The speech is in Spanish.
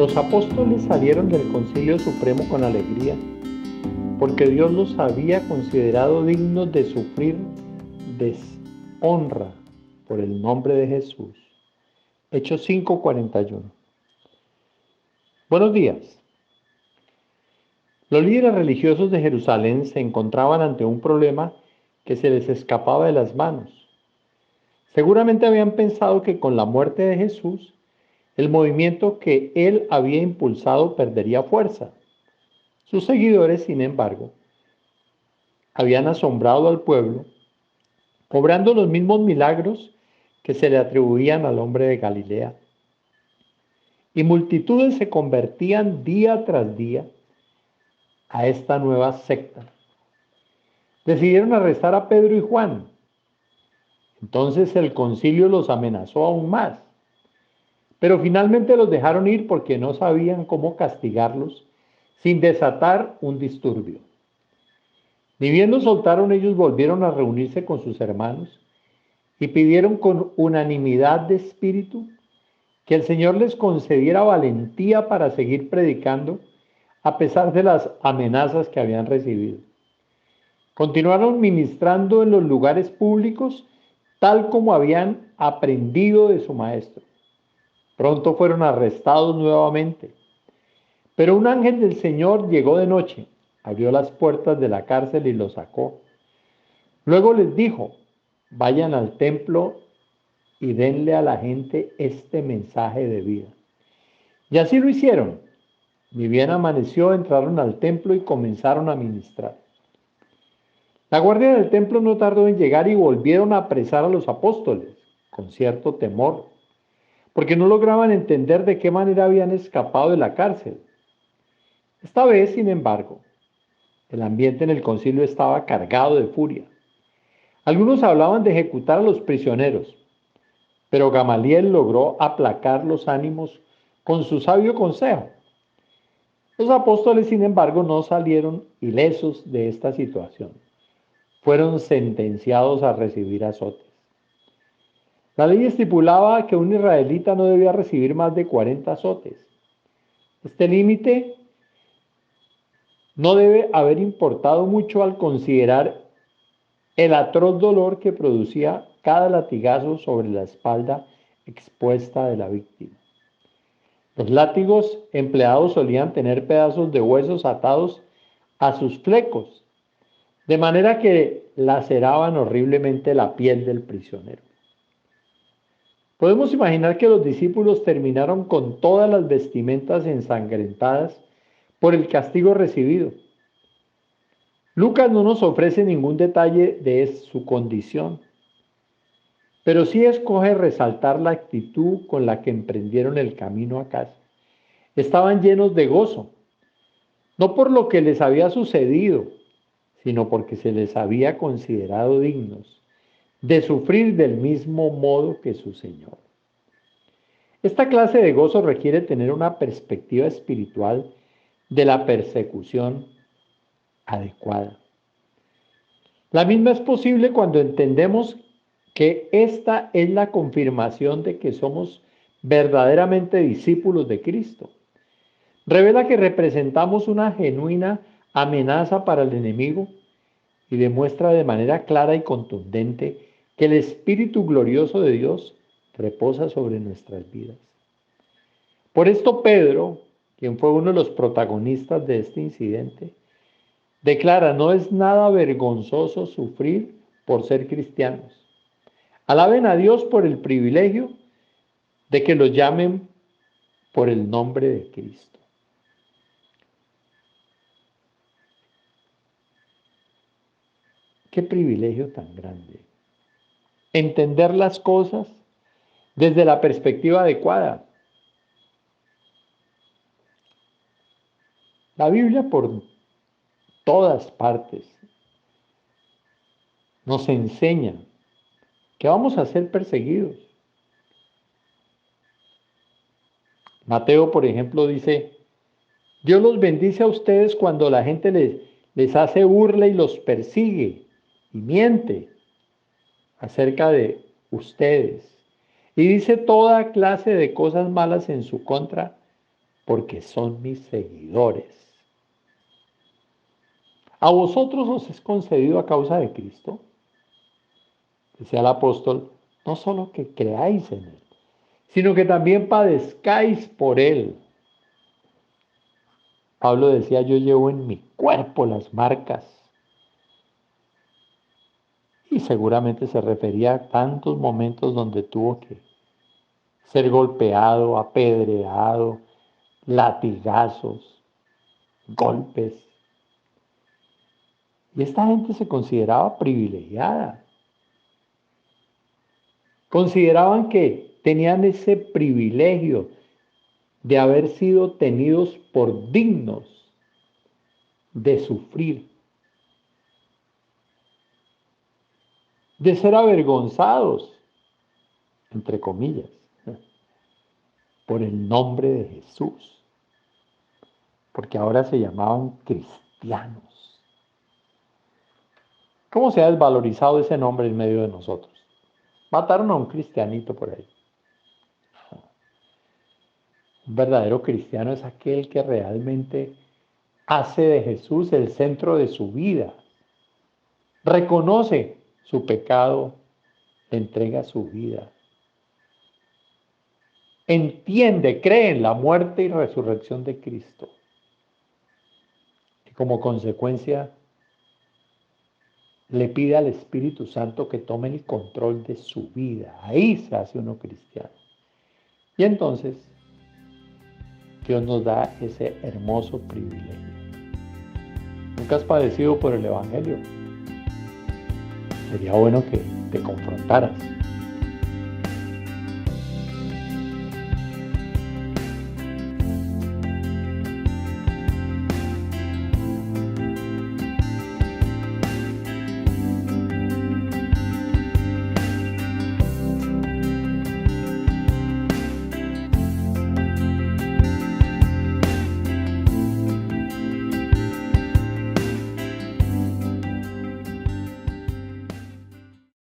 Los apóstoles salieron del Concilio Supremo con alegría, porque Dios los había considerado dignos de sufrir deshonra por el nombre de Jesús. Hechos 5:41. Buenos días. Los líderes religiosos de Jerusalén se encontraban ante un problema que se les escapaba de las manos. Seguramente habían pensado que con la muerte de Jesús, el movimiento que él había impulsado perdería fuerza. Sus seguidores, sin embargo, habían asombrado al pueblo, obrando los mismos milagros que se le atribuían al hombre de Galilea. Y multitudes se convertían día tras día a esta nueva secta. Decidieron arrestar a Pedro y Juan. Entonces el concilio los amenazó aún más. Pero finalmente los dejaron ir porque no sabían cómo castigarlos sin desatar un disturbio. Ni bien los soltaron, ellos volvieron a reunirse con sus hermanos y pidieron con unanimidad de espíritu que el Señor les concediera valentía para seguir predicando a pesar de las amenazas que habían recibido. Continuaron ministrando en los lugares públicos tal como habían aprendido de su maestro. Pronto fueron arrestados nuevamente, pero un ángel del Señor llegó de noche, abrió las puertas de la cárcel y los sacó. Luego les dijo: vayan al templo y denle a la gente este mensaje de vida. Y así lo hicieron. Ni bien amaneció, entraron al templo y comenzaron a ministrar. La guardia del templo no tardó en llegar y volvieron a apresar a los apóstoles, con cierto temor, porque no lograban entender de qué manera habían escapado de la cárcel. Esta vez, sin embargo, el ambiente en el concilio estaba cargado de furia. Algunos hablaban de ejecutar a los prisioneros, pero Gamaliel logró aplacar los ánimos con su sabio consejo. Los apóstoles, sin embargo, no salieron ilesos de esta situación. Fueron sentenciados a recibir azotes. La ley estipulaba que un israelita no debía recibir más de 40 azotes. Este límite no debe haber importado mucho al considerar el atroz dolor que producía cada latigazo sobre la espalda expuesta de la víctima. Los látigos empleados solían tener pedazos de huesos atados a sus flecos, de manera que laceraban horriblemente la piel del prisionero. Podemos imaginar que los discípulos terminaron con todas las vestimentas ensangrentadas por el castigo recibido. Lucas no nos ofrece ningún detalle de su condición, pero sí escoge resaltar la actitud con la que emprendieron el camino a casa. Estaban llenos de gozo, no por lo que les había sucedido, sino porque se les había considerado dignos de sufrir del mismo modo que su Señor. Esta clase de gozo requiere tener una perspectiva espiritual de la persecución adecuada. La misma es posible cuando entendemos que esta es la confirmación de que somos verdaderamente discípulos de Cristo. Revela que representamos una genuina amenaza para el enemigo y demuestra de manera clara y contundente que el Espíritu glorioso de Dios reposa sobre nuestras vidas. Por esto Pedro, quien fue uno de los protagonistas de este incidente, declara: no es nada vergonzoso sufrir por ser cristianos. Alaben a Dios por el privilegio de que los llamen por el nombre de Cristo. Qué privilegio tan grande. Entender las cosas desde la perspectiva adecuada. La Biblia por todas partes nos enseña que vamos a ser perseguidos. Mateo, por ejemplo, dice: Dios los bendice a ustedes cuando la gente les hace burla y los persigue y miente acerca de ustedes. Y dice toda clase de cosas malas en su contra porque son mis seguidores. A vosotros os es concedido a causa de Cristo, decía el apóstol, no solo que creáis en Él, sino que también padezcáis por Él. Pablo decía, yo llevo en mi cuerpo las marcas. Y seguramente se refería a tantos momentos donde tuvo que ser golpeado, apedreado, latigazos, golpes. Y esta gente se consideraba privilegiada. Consideraban que tenían ese privilegio de haber sido tenidos por dignos de sufrir, de ser avergonzados, entre comillas, por el nombre de Jesús, porque ahora se llamaban cristianos. ¿Cómo se ha desvalorizado ese nombre en medio de nosotros? Mataron a un cristianito por ahí. Un verdadero cristiano es aquel que realmente hace de Jesús el centro de su vida. Reconoce su pecado, le entrega su vida. Entiende, cree en la muerte y resurrección de Cristo. Y como consecuencia, le pide al Espíritu Santo que tome el control de su vida. Ahí se hace uno cristiano. Y entonces, Dios nos da ese hermoso privilegio. ¿Nunca has padecido por el Evangelio? Sería bueno que te confrontaras.